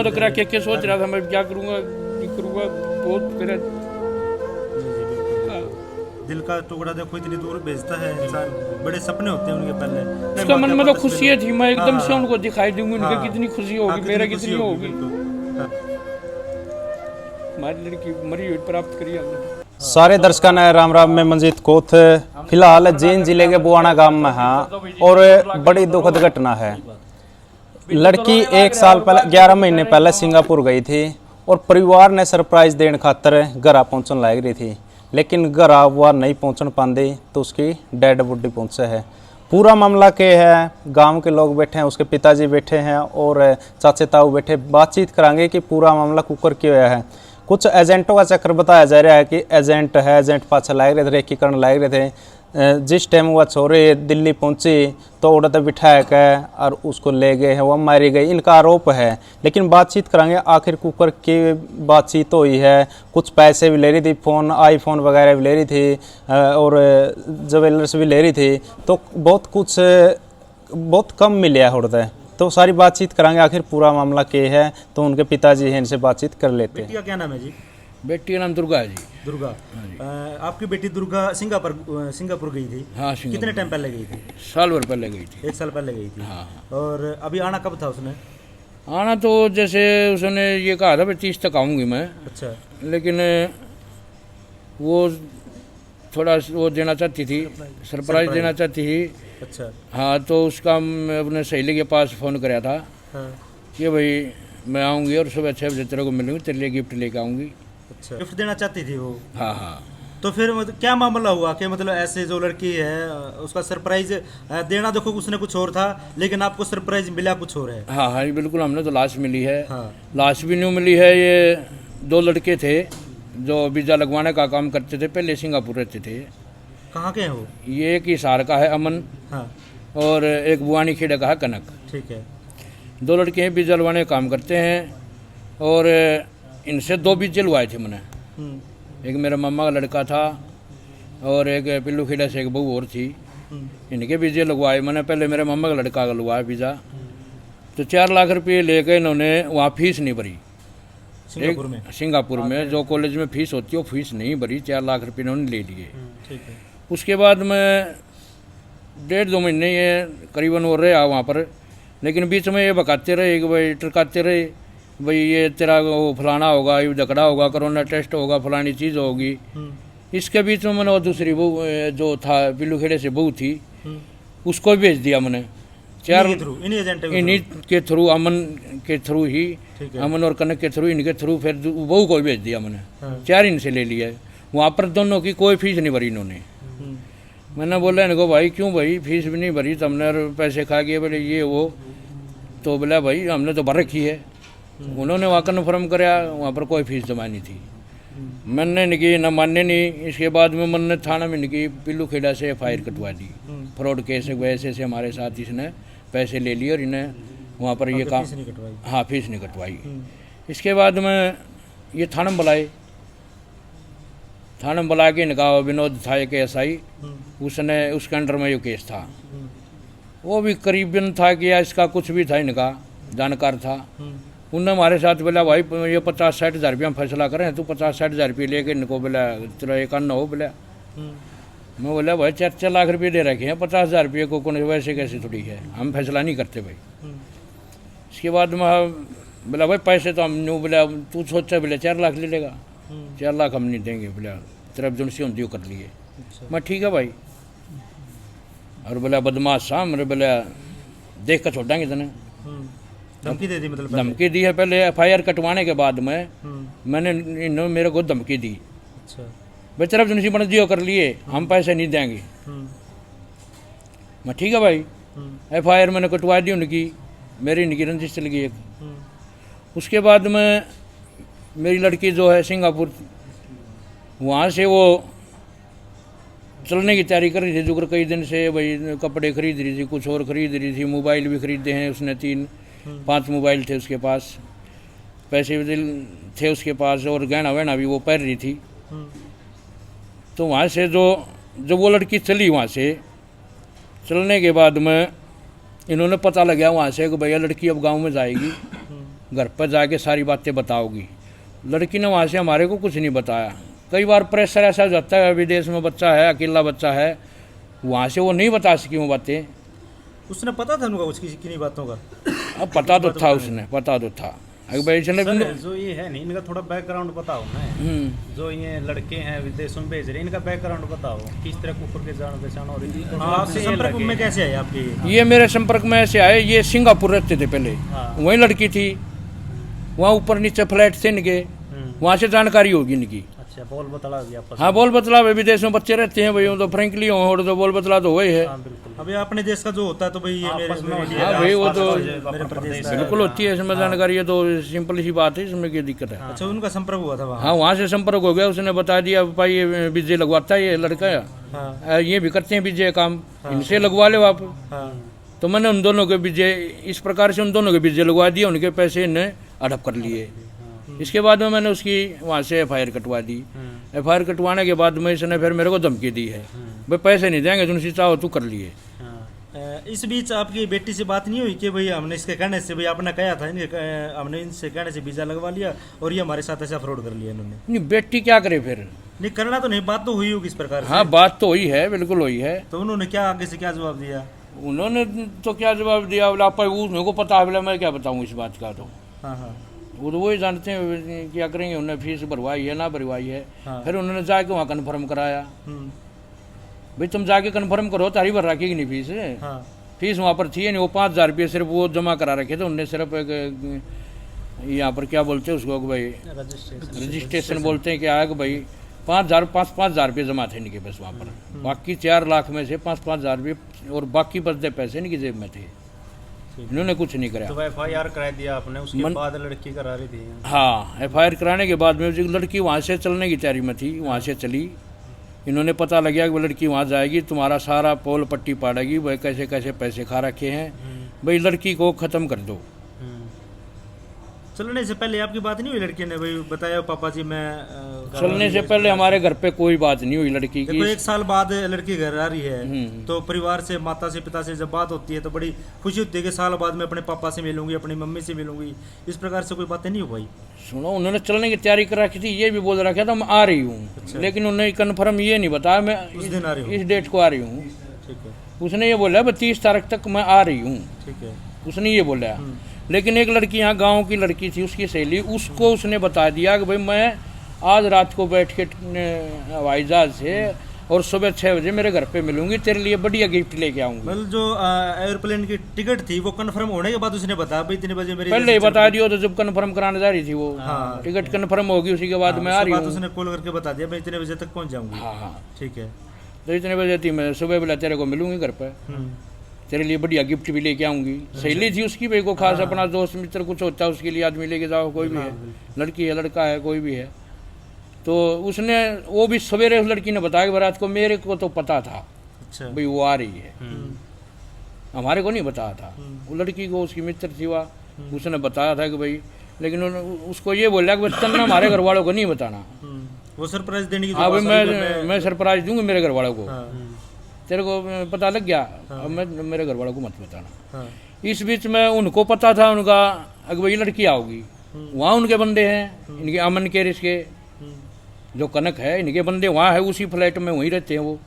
तो करा के सोच रहा था मैं क्या करूँगा नहीं करूँगा, बहुत मेरा दिल का टुकड़ा देखो इतनी दूर भेजता है इंसान, बड़े सपने होते हैं उनके पहले। उसका मन में तो खुशियाँ थी, मैं एकदम हाँ, से उनको दिखाई दूंगी उनकी हाँ, कितनी खुशी हाँ, होगी, मेरा कितनी होगी। बिल्कुल। हाँ। हमारी लड़की मरी हुई प्राप्त करी हमने। सारे दर्शकों ने राम राम। में मंजीत कोथ फिलहाल जींद जिले के बुआना गांव में है और बड़ी दुखद घटना है। लड़की 1 साल पहले 11 महीने पहले सिंगापुर गई थी और परिवार ने सरप्राइज देने खातर घर पहुंचने लग रही थी, लेकिन घर वह नहीं पहुंचने पाती तो उसकी डेड बॉडी पहुंचे है। पूरा मामला के है, गांव के लोग बैठे हैं, उसके पिताजी बैठे हैं और चाचे ताऊ बैठे, बातचीत करांगे कि पूरा मामला कुकर क्यों होया है। कुछ एजेंटों का चक्कर बताया जा रहा है कि एजेंट है, एजेंट पाछे लाग रहे थे, रेकीकरण लाग रहे थे। जिस टाइम वह छोरी दिल्ली पहुंची तो उड़त बिठाया के और उसको ले गए हैं, वह मारी गई, इनका आरोप है। लेकिन बातचीत करांगे आखिर कुकर की बातचीत हुई है। कुछ पैसे भी ले रही थी, फ़ोन आईफोन वगैरह भी ले रही थी और ज्वेलर्स भी ले रही थी, तो बहुत कम मिले होता है। तो सारी बातचीत करांगे आखिर पूरा मामला क्या है। तो उनके पिताजी हैं, इनसे बातचीत कर लेते हैं। बेटी का क्या नाम है जी? बेटी का नाम दुर्गा है जी। दुर्गा। आपकी बेटी दुर्गा सिंगापुर गई थी? हाँ, कितने टाइम पहले गई थी? साल भर पहले गई थी। 1 साल पहले गई थी। हाँ। और अभी आना कब था उसने? आना तो जैसे उसने ये कहा था 30 तक आऊँगी मैं। अच्छा। लेकिन वो थोड़ा वो देना चाहती थी, सरप्राइज देना चाहती थी। अच्छा। हाँ, तो उसका मैं अपने सहेली के पास फ़ोन कराया था। हाँ। कि भाई मैं आऊँगी और सुबह 6 बजे तेरे को मिलूँगी, तेरे लिए गिफ्ट लेके आऊँगी। अच्छा, गिफ्ट देना चाहती थी वो? हाँ हाँ। तो फिर मतलब क्या मामला हुआ कि मतलब ऐसे जो लड़की है उसका सरप्राइज देना, देखो उसने कुछ और था लेकिन आपको सरप्राइज मिला कुछ और है? हाँ हाँ, बिल्कुल। हमने तो लाश मिली है। हाँ। लाश भी नहीं मिली है। ये 2 लड़के थे जो वीज़ा लगवाने का काम करते थे, पहले सिंगापुर रहते थे। कहाँ के हैं वो? ये एक हिसार का है अमन। हाँ। और एक बुआनी खेड़े का है कनक। ठीक है। 2 लड़के हैं, वीज़ा लगवाने का काम करते हैं। और इनसे 2 वीज़े लगवाए थे मैंने। एक मेरा मामा का लड़का था और एक पिल्लू खेड़ा से एक बहू और थी। इनके वीज़े लगवाए मैंने। पहले मेरे मामा का लड़का का लगवाया वीज़ा, तो 4 लाख रुपये लेके इन्होंने वहाँ फीस नहीं भरी। सिंगापुर में जो कॉलेज में फीस होती है वो फीस नहीं भरी, 4 लाख रुपये इन्होंने ले लिए। ठीक है। उसके बाद मैं 1.5-2 महीने ये करीबन वो रहा वहाँ पर। लेकिन बीच में ये बकाते रहे कि भाई टरकाते रहे, भाई ये तेरा वो फलाना होगा, ये झगड़ा होगा, कोरोना टेस्ट होगा, फलानी चीज़ होगी। इसके बीच में मैंने वो दूसरी बहू जो था पिल्लू खेड़े से बहू थी, उसको भी भेज दिया मैंने। इन्हीं के थ्रू, अमन के थ्रू ही, अमन और कनक के थ्रू, इनके थ्रू फिर बहू को भी भेज दिया मैंने। 4 इनसे ले लिया। वहाँ पर दोनों की कोई फीस नहीं भरी इन्होंने। मैंने बोला इनको भाई क्यों भाई फीस भी नहीं भरी, तुमने पैसे खा गए बोले ये वो। तो बोला भाई हमने तो भर रखी है। उन्होंने वहाँ कन्फर्म कराया, वहाँ पर कोई फीस जमा नहीं थी। मैंने इनकी न मानने नहीं। इसके बाद में मैंने थाना में इनकी पिल्लू खेड़ा से FIR कटवा दी। फ्रॉड केस वैसे से हमारे साथ इसने पैसे ले लिए और इन्हें वहाँ पर ये काम, हाँ फीस नहीं कटवाई। इसके बाद में ये थाना में बुलाए। थाना में बुला के इनका विनोद था एक SI, उसने उसके अंडर में ये केस था। वो भी करीबन था कि इसका कुछ भी था, इनका जानकार था। उन्होंने हमारे साथ बोला भाई ये 50-60 हज़ार रुपया फैसला करें, तो 50-60 हज़ार रुपये लेके इनको बोला तेरा एक अन्ना हो बोला। मैं बोला भाई 4 लाख रुपये दे रखे हैं, 50 हज़ार रुपये को कौन वैसे कैसे थोड़ी है, हम फैसला नहीं करते भाई। इसके बाद मैं बोला भाई पैसे तो हम नहीं, बोला तू सोचा बोले 4 लाख ले लेगा, 4 लाख हम नहीं देंगे, बोला तेरा जो सी होती कर लिए। मैं ठीक है भाई। और बोला बदमाश सा, मेरे बोला देख कर छोड़ेंगे तेने। धमकी दे दी? मतलब धमकी दी है। पहले FIR कटवाने के बाद में मैंने इन्होंने मेरे को धमकी दी। अच्छा। भाई तेरा जो सी बन कर लिए, हम पैसे नहीं देंगे। मैं ठीक है भाई। FIR मैंने कटवा दी उनकी, मेरी इनकी रंजिश चल गई एक। उसके बाद में मेरी लड़की जो है सिंगापुर, वहाँ से वो चलने की तैयारी कर रही थी। जो कई दिन से भाई कपड़े खरीद रही थी, कुछ और खरीद रही थी, मोबाइल भी खरीदे हैं उसने, 3-5 मोबाइल थे उसके पास, पैसे भी थे उसके पास और गहना वहना भी वो पहन रही थी। तो वहाँ से जो वो लड़की चली, वहाँ से चलने के बाद में इन्होंने पता लगा वहाँ से कि भैया लड़की अब गांव में जाएगी, घर पर जाके सारी बातें बताओगी। लड़की ने वहाँ से हमारे को कुछ नहीं बताया। कई बार प्रेशर ऐसा हो जाता है, विदेश में बच्चा है, अकेला बच्चा है, वहाँ से वो नहीं बता सकी वो बातें। उसने पता था उनका कुछ किन्हीं बातों का? अब पता तो था, उसने पता तो था। अगर भाई चले सर, जो ये है नहीं, इनका थोड़ा बैकग्राउंड बताओ ना। जो ये लड़के हैं विदेशों में भेज रहे हैं, इनका बैकग्राउंड बताओ, किस तरह कुकुर के जान पहचान हो रही थी। आपसे संपर्क में कैसे आए आपके? ये मेरे संपर्क में ऐसे आए, ये सिंगापुर रहते थे पहले, वहीं लड़की थी, वहाँ ऊपर नीचे फ्लैट थे इनके, वहाँ से जानकारी होगी इनकी। अच्छा, बोल बतला भी आपस। हाँ, बोल बतला भाई, विदेश में बच्चे रहते हैं भाई, वो तो फ्रेंकली हो और तो बोल बतला तो वही है। हाँ, बिल्कुल। अभी अपने देश का जो होता है तो भाई ये आपस में मेरे हाँ भाई, वो तो मेरे प्रदेश का। बिल्कुल होती है इसमें जानकारी, है तो सिंपल सी बात है, इसमें क्या दिक्कत है। अच्छा, उनका संपर्क हुआ था वहाँ? हाँ, वहाँ से संपर्क हो गया, उसने बता दिया भाई ये विजय लगवाता है ये लड़का, हाँ ये भी करते हैं विजय काम, इनसे लगवा लो आप। हाँ। तो मैंने उन दोनों के विजय, इस प्रकार से उन दोनों के विजय लगवा दिए, उनके पैसे इन्हें हड़प कर लिए। इसके बाद में मैंने उसकी वहाँ से FIR कटवा दी। FIR कटवाने के बाद में इसने फिर मेरे को धमकी दी है, भाई पैसे नहीं देंगे, तुमसे चाहो तू कर लिए। इस बीच आपकी बेटी से बात नहीं हुई कि भाई हमने इसके कहने से, भाई आपने कहा था हमने इनसे कहने से वीज़ा लगवा लिया और ये हमारे साथ ऐसा फ्रॉड कर लिया इन्होंने? नहीं, बेटी क्या करे फिर? नहीं करना तो नहीं, बात तो हुई होगी इस प्रकार से। हाँ, बात तो हुई है, बिल्कुल हुई है। तो उन्होंने क्या आगे से क्या जवाब दिया? उन्होंने तो क्या जवाब दिया, बोला आप मेरे को पता है, बोला मैं क्या बताऊँ इस बात का। तो हाँ हाँ वो तो वही जानते हैं क्या करेंगे, उन्होंने फीस भरवाई है ना भरवाई है। हाँ। फिर उन्होंने जाके वहाँ कन्फर्म कराया, भाई तुम जाके कन्फर्म करो, तारी भर रखी कि नहीं फीस। हाँ फीस वहाँ पर थी नहीं, वो 5,000 रुपये सिर्फ वो जमा करा रखे थे उनने। सिर्फ एक यहाँ पर क्या बोलते हैं उसको कि भाई रजिस्ट्रेशन बोलते हैं, क्या है कि भाई 5,000 रुपये जमा थे इनके पास वहाँ पर। बाकी 4 लाख में से 5,000 रुपये और बाकी बचते पैसे इनकी जेब में थे, इन्होंने कुछ नहीं कराया। तो FIR करा दिया आपने, उसके बाद लड़की करा रही थी? हाँ, FIR कराने के बाद में लड़की वहाँ से चलने की तैयारी में थी, वहाँ से चली। इन्होंने पता लग गया कि वो लड़की वहाँ जाएगी, तुम्हारा सारा पोल पट्टी पाड़ेगी, भाई कैसे कैसे पैसे खा रखे हैं, भाई लड़की को ख़त्म कर दो। चलने से पहले आपकी बात नहीं हुई लड़की ने? भाई बताया पापा जी मैं चलने से पहले हमारे घर पे कोई बात नहीं हुई लड़की देखो, की। 1 साल बाद लड़की घर आ रही है तो परिवार से, माता से, पिता से जब बात होती है तो बड़ी खुशी होती है कि साल बाद मैं अपने पापा से मिलूंगी, अपनी मम्मी से मिलूंगी। इस प्रकार से कोई बातें नहीं हो पाई? सुनो, उन्होंने चलने की तैयारी कर रखी थी, ये भी बोल रखा था मैं आ रही हूँ, लेकिन उन्होंने कन्फर्म ये नहीं बताया मैं उस दिन आ रही हूँ। इस डेट को आ रही हूँ। ठीक है उसने ये बोला 30 तारीख तक मैं आ रही हूँ, ठीक है। उसने ये बोला। लेकिन एक लड़की यहाँ गांव की लड़की थी, उसकी सहेली, उसको उसने बता दिया कि भाई मैं आज रात को बैठ के हवाई जहाज से और सुबह 6 बजे मेरे घर पे मिलूंगी, तेरे लिए बढ़िया गिफ्ट लेके आऊंगी। मतलब जो एयरप्लेन की टिकट थी वो कंफर्म होने के बाद उसने बताया भाई 3 बजे मेरी पहले ही बता दियो, तो जब कंफर्म कराने जा रही थी वो, टिकट कंफर्म होगी उसी के बाद मैं आ रही हूँ। उसने कॉल करके बता दिया मैं इतने बजे तक पहुँच जाऊंगी। हाँ हाँ, ठीक है। तो इतने बजे थी, मैं सुबह बोला तेरे को मिलूंगी घर पर, तेरे लिए बढ़िया गिफ्ट भी लेके आऊंगी। सहेली थी उसकी, भाई को खास अपना दोस्त मित्र कुछ होता है उसके लिए आदमी लेके जाओ, कोई भी है, लड़की है लड़का है कोई भी है। तो उसने वो भी सवेरे उस लड़की ने बताया कि रात को मेरे को तो पता था अच्छा भाई वो आ रही है, हमारे को नहीं बताया था। वो लड़की को उसकी मित्र थी वह, उसने बताया था कि भाई, लेकिन उसको ये बोला कि बच्चन ना हमारे घर वालों को नहीं बताना। वो सरप्राइज देने की हाँ भाई, मैं सरप्राइज दूंगी मेरे घर वालों को, तेरे को पता लग गया, अब मैं मेरे घर वालों को मत बताना। इस बीच में उनको पता था उनका कि भाई लड़की आओगी, वहाँ उनके बंदे हैं, इनके अमन के इसके जो कनक है, इनके बंदे वहाँ है, उसी फ्लैट में वहीं रहते हैं वो,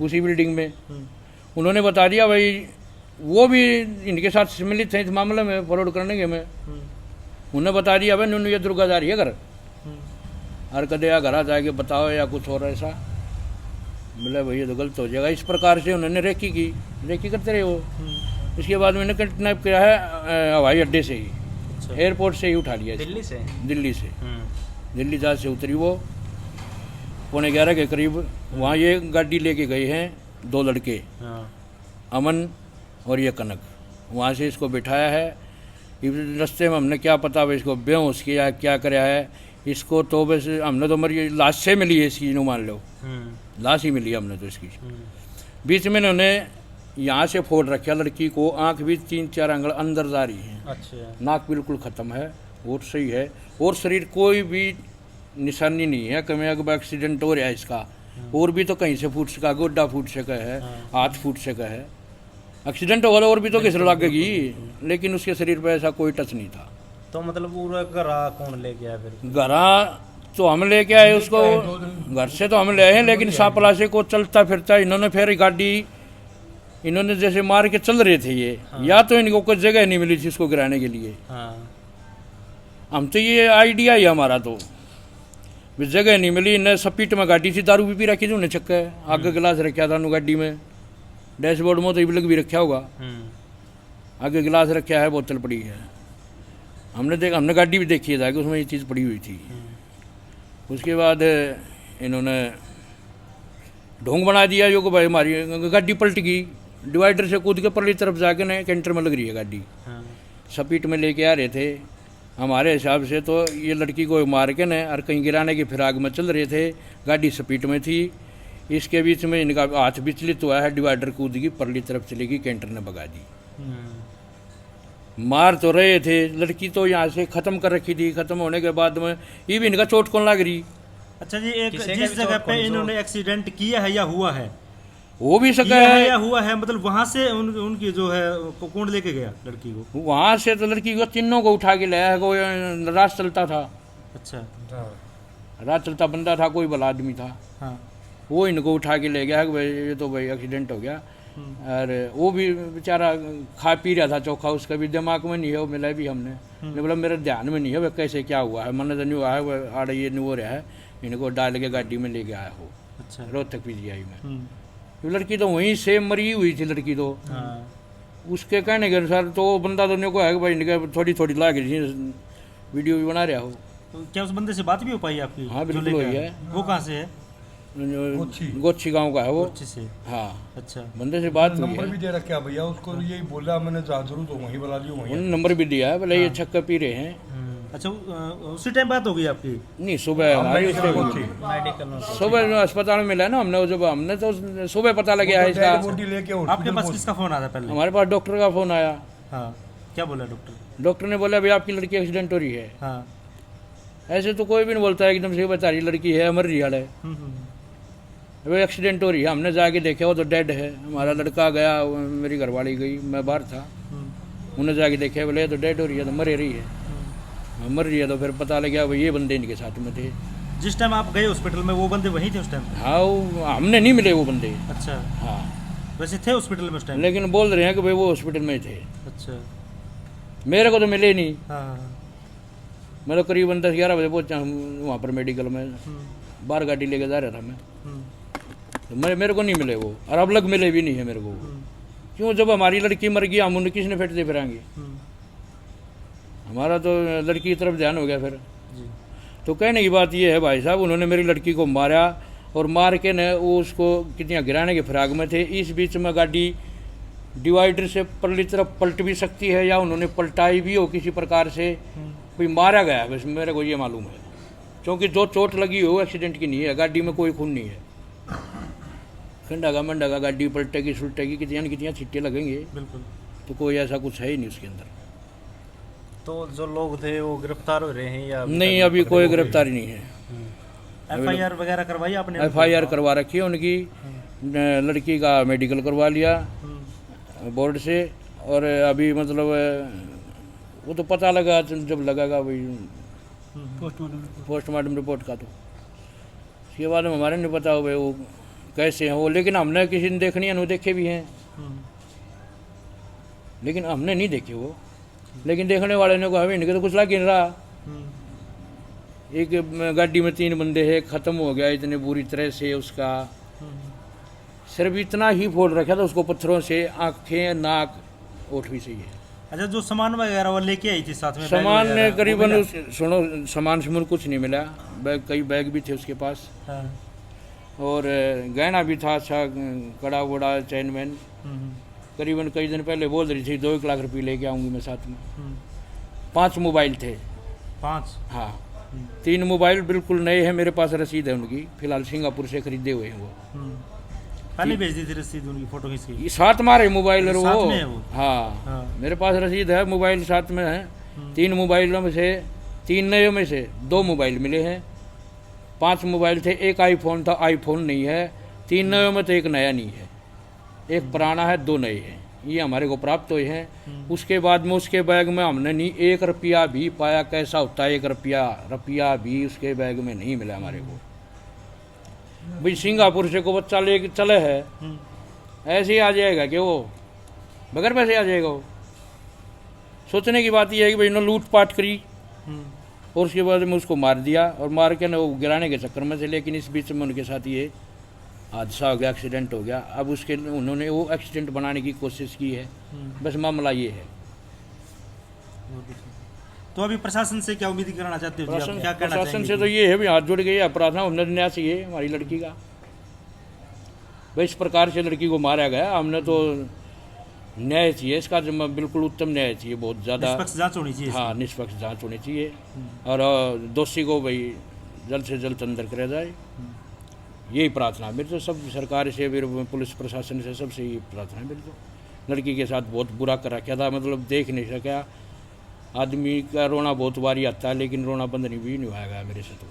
उसी बिल्डिंग में। उन्होंने बता दिया भाई, वो भी इनके साथ सम्मिलित हैं इस मामले में, फॉरवर्ड करने के में। उन्होंने बता दिया भाई नूनू ये दुर्गा जा रही है घर, हर कदे या घर आ जाके बताओ या कुछ और ऐसा। बोले भाई ये तो गलत हो जाएगा। इस प्रकार से उन्होंने रेकी की, रेकी करते रहे वो। इसके बाद मैंने किडनैप किया है हवाई अड्डे से ही, एयरपोर्ट से ही उठा लिया। दिल्ली से? दिल्ली से, दिल्ली जहाज से उतरी वो 11:15 के करीब। वहाँ ये गाड़ी लेके गए हैं 2 लड़के, अमन और ये कनक। वहाँ से इसको बिठाया है, रास्ते में हमने क्या पता भाई इसको बेहोश किया है क्या कराया है इसको, तो बस हमने तो मरी लाश से मिली है इसकी, नो मान लो लाश ही मिली हमने तो इसकी। बीच में इन्होंने यहाँ से फोड़ रखा लड़की को, आँख भी 3-4 अंगल अंदर जा रही है। अच्छा। नाक बिल्कुल ख़त्म है और सही है, और शरीर कोई भी निशानी नहीं है कभी अगर एक्सीडेंट हो रहा है इसका। और भी तो कहीं से फूट सका, गोड्डा फूट सका है, हाथ फूट सका है, एक्सीडेंट होगा और भी तो किस लगेगी, लेकिन उसके शरीर पर ऐसा कोई टच नहीं था। तो मतलब पूरा घरा कौन लेके आया फिर? घरा तो हम लेके आए उसको, घर से तो हम ले आए, लेकिन सापला से को चलता फिरता इन्होंने फिर गाड़ी इन्होंने जैसे मार के चल रहे थे ये। या तो इनको कोई जगह नहीं मिली थी इसको गिराने के लिए। हाँ। हम तो ये आइडिया ही हमारा तो भी जगह नहीं मिली, इन्हें सपीट में गाड़ी थी, दारू भी रखी थी उन्हें चक्का है, आगे गिलास रखा था उन्होंने गाड़ी में, डैशबोर्ड में तो इबलक भी रखा होगा, आगे गिलास रखा है, बोतल पड़ी है। हमने देखा, हमने गाड़ी भी देखी है जाके, उसमें ये चीज़ पड़ी हुई थी। उसके बाद इन्होंने ढोंग बना दिया जो कि भाई हमारी गाड़ी पलट गई, डिवाइडर से कूद के परली तरफ जाके ना कैंटर में लग रही है गाड़ी। स्पीड में लेके आ रहे थे हमारे हिसाब से, तो ये लड़की को मार के न और कहीं गिराने की फिराक में चल रहे थे, गाड़ी स्पीड में थी। इसके बीच में इनका हाथ विचलित हुआ है, डिवाइडर कूद गई, परली तरफ चली गई, कैंटर ने भगा दी। मार तो रहे थे, लड़की तो यहाँ से ख़त्म कर रखी थी। ख़त्म होने के बाद में ये भी इनका चोट कौन लग रही। अच्छा जी, एक जिस जगह पे इन्होंने एक्सीडेंट किया है या हुआ है, वो भी सका किया है या हुआ है, मतलब वहां से उनकी जो है कौन लेके गया लड़की को? वहाँ से तो लड़की को तीनों को उठा के लाया है। कोई रात चलता था, अच्छा, रात चलता बंदा था, कोई भला आदमी था, हाँ, वो इनको उठा के ले गया कि भाई ये तो भाई एक्सीडेंट हो गया। और वो भी बेचारा खा पी रहा था चोखा, उसका भी दिमाग में नहीं है, वो मिला भी हमने नहीं, बोला मेरे ध्यान में नहीं है वह कैसे क्या हुआ है, मन तो नहीं हुआ है, वह आड़ ये नहीं हो रहा है, इनको डाल के गाड़ी में ले गया हो। अच्छा, रोहतक पीजीआई में। तो लड़की तो वहीं से मरी हुई थी लड़की तो। उसके कहने के अनुसार तो वो बंदा तो नहीं को है कि भाई इनके थोड़ी थोड़ी लाग रही थी, वीडियो भी बना रहा हो। तो क्या उस बंदे से बात भी हो पाई आपकी? हाँ, जो बिल्कुल लेके हुई आया? है। वो कहाँ से है? गोच्छी गांव का है वो। अच्छे से। हाँ, अच्छा, बंदे से बात हुई नंबर है, भी दे रखा है भैया उसको, यही बोला मैंने जहाँ जरूर तो वहीं बुला लियो वहीं। उन्होंने नंबर भी दिया है, बोले ये छक्का पी रहे हैं। अच्छा, उसी टाइम बात हो गई आपकी? नहीं, सुबह हमारी उससे मेडिकल में सुबह अस्पताल में मिला ना हमने, जब हमने तो सुबह पता लगा है इसका। बॉडी लेके आपके पास किसका फोन आया था पहले? हमारे पास डॉक्टर का फोन आया। हाँ, क्या बोला डॉक्टर? डॉक्टर ने बोला भाई आपकी लड़की एक्सीडेंट हो रही है। हाँ, ऐसे तो कोई भी नहीं बोलता है एकदम से बता रही लड़की है, मर रही है, वो एक्सीडेंट हो रही है। हमने जाके देखा वो तो डेड है। हमारा लड़का गया, मेरी घरवाली गई, मैं बाहर था, उन्हें जाके देखा, बोले तो डेड हो रही है, तो मर रही है। मर रही है तो फिर पता लगा भाई ये बंदे इनके साथ में थे। जिस टाइम आप गए हॉस्पिटल में वो बंदे वहीं थे उस टाइम? हाँ, हमने नहीं मिले वो बंदे। अच्छा, हाँ, वैसे थे हॉस्पिटल में उस टाइम? लेकिन बोल रहे हैं कि भाई वो हॉस्पिटल में थे। अच्छा, मेरे को तो मिले नहीं। हाँ, मैं तो करीबन 10-11 बजे पहुंचा वहाँ पर मेडिकल में, बाहर गाड़ी लेके जा रहा था मैं, तो मेरे को नहीं मिले वो, और अब लग मिले भी नहीं है मेरे को। क्यों, जब हमारी लड़की मर गई हम उन्हें किसने फेंटते फिरांगे? हमारा तो लड़की की तरफ ध्यान हो गया फिर। तो कहने की बात ये है भाई साहब, उन्होंने मेरी लड़की को मारा और मार के न वो उसको कितनी गिराने के फिराक में थे। इस बीच में गाड़ी डिवाइडर से परली तरफ पलट भी सकती है, या उन्होंने पलटाई भी हो किसी प्रकार से, कोई मारा गया बस मेरे को ये मालूम है। क्योंकि जो चोट लगी हो एक्सीडेंट की नहीं है, गाड़ी में कोई खून नहीं है। खंडा मंडा का गाड़ी पलटेगी सुलटेगी कितनी छिट्टे लगेंगे, बिल्कुल। तो कोई ऐसा कुछ है ही नहीं उसके अंदर। तो जो लोग थे वो गिरफ्तार हो रहे हैं या नहीं, अभी कोई गिरफ्तारी नहीं है। एफआईआर वगैरह करवाई आपने? एफआईआर करवा रखी है उनकी, लड़की का मेडिकल करवा लिया बोर्ड से, और अभी मतलब वो तो पता लगा जब लगेगा भाई पोस्टमार्टम रिपोर्ट का, तो उसके बाद में हमारे नहीं पता हो भाई वो कैसे हैं वो। लेकिन हमने किसी ने देखनी है, देखे भी हैं, लेकिन हमने नहीं देखे वो। लेकिन देखने वाले ने कहा इनके तो कुछ लग नहीं रहा। एक गाड़ी में 3 बंदे हैं, ख़त्म हो गया इतने बुरी तरह से। उसका सिर्फ इतना ही फोड़ रखा था उसको पत्थरों से, आँखें नाक ओठ भी सही है। अच्छा, जो सामान वगैरह वो लेके आई थी साथ में? सामान करीबन सुनो, सामान से कुछ नहीं मिला। बैग, कई बैग भी थे उसके पास, हाँ। और गहना भी था अच्छा, कड़ा वड़ा चैन वैन। करीबन कई दिन पहले बोल रही थी 2-1 लाख रुपये लेके आऊँगी मैं साथ में। 5 मोबाइल थे। 5? हाँ, 3 मोबाइल बिल्कुल नए हैं, मेरे पास रसीद है उनकी, फिलहाल सिंगापुर से खरीदे हुए हैं वो। पहले भेज दी थी रसीद उनकी, फोटो खींच के? ये साथ मारे मोबाइल और साथ वो, में है वो? हाँ, मेरे पास रसीद है, मोबाइल साथ में है। 3 मोबाइलों में से 3 नए में से 2 मोबाइल मिले हैं। 5 मोबाइल थे, एक आईफोन था, आईफोन नहीं है। 3 नए में तो एक नया नहीं है, एक पुराना है, 2 नए हैं। ये हमारे को प्राप्त हुए हैं। उसके बाद में उसके बैग में हमने नहीं 1 रुपया भी पाया। कैसा होता है 1 रुपया भी उसके बैग में नहीं मिला हमारे को। भाई सिंगापुर से को बच्चा ले चले है, ऐसे ही आ जाएगा कि वो बगैर पैसे आ जाएगा। वो सोचने की बात यह है कि भाई इन्होंने लूटपाट करी और उसके बाद में उसको मार दिया और मार के ना वो गिराने के चक्कर में से। लेकिन इस बीच में उनके साथ ये हादसा हो गया, एक्सीडेंट हो गया। अब उसके उन्होंने वो एक्सीडेंट बनाने की कोशिश की है, बस मामला ये है। तो अभी प्रशासन से क्या उम्मीद करना चाहते हो जी? आप क्या कहना प्रशासन चाहेंगे? से तो ये है भी हाथ जुड़ गए, प्रार्थना हमने न्याय चाहिए हमारी लड़की का। भाई इस प्रकार से लड़की को मारा गया, हमने तो न्याय चाहिए इसका, बिल्कुल उत्तम न्याय चाहिए, बहुत ज़्यादा निष्पक्ष जांच होनी चाहिए। हाँ निष्पक्ष जांच होनी चाहिए और दोषी को भाई जल्द से जल्द अंदर कराया जाए, यही प्रार्थना मेरी तो। सब सरकार से फिर पुलिस प्रशासन से सबसे यही प्रार्थना है मेरी तो। लड़की के साथ बहुत बुरा कर रखा था, मतलब देख नहीं सका। आदमी का रोना बहुत बारी आता है, लेकिन रोना बंद नहीं होगा मेरे से तो।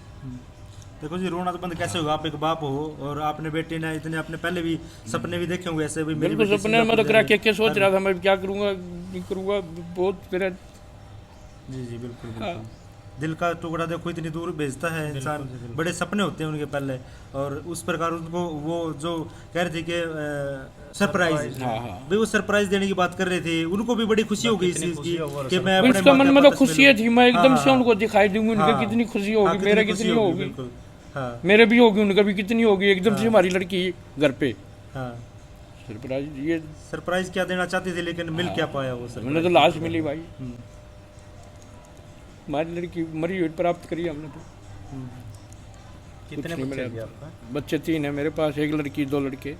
देखो जी, रोना तो बंद कैसे होगा? आप एक बाप हो और आपने बेटे ने इतने अपने पहले भी सपने भी देखे होंगे ऐसे भी। मेरी बिल्कुल बेटी सपने में तो सिंगापुर करा के सोच रहा था मैं क्या करूँगा नहीं करूँगा, बहुत मेरा। जी जी बिल्कुल बिल्कुल। दिल का टुकड़ा देखो इतनी दूर भेजता है इंसान, बड़े सपने होते हैं उनके पहले, और उस प्रकार उनको वो जो कह रहे थे कि सरप्राइज, हाँ। भाई वो सरप्राइज देने की बात कर रहे थे, उनको भी बड़ी खुशी हो गई इस चीज की कि मैं अपने उसका मन में तो खुशी थी, मैं एकदम से हाँ, उनको दिखाई दूंगी उनका हाँ, कितनी खुशी हाँ, होगी, मेरा खुशी कितनी होगी, बिल्कुल। हाँ मेरे भी होगी, उनका भी कितनी होगी। एकदम से हमारी लड़की घर पे हाँ। सरप्राइज, ये सरप्राइज क्या देना चाहती थी लेकिन मिल क्या पाया वो सरप्राइज? हमने तो लाश मिली भाई, हमारी लड़की मरी हुई प्राप्त करी हमने तो। कितने नहीं बच्चे मिला। हैं आपका? बच्चे 3 हैं मेरे पास, 1 लड़की 2 लड़के।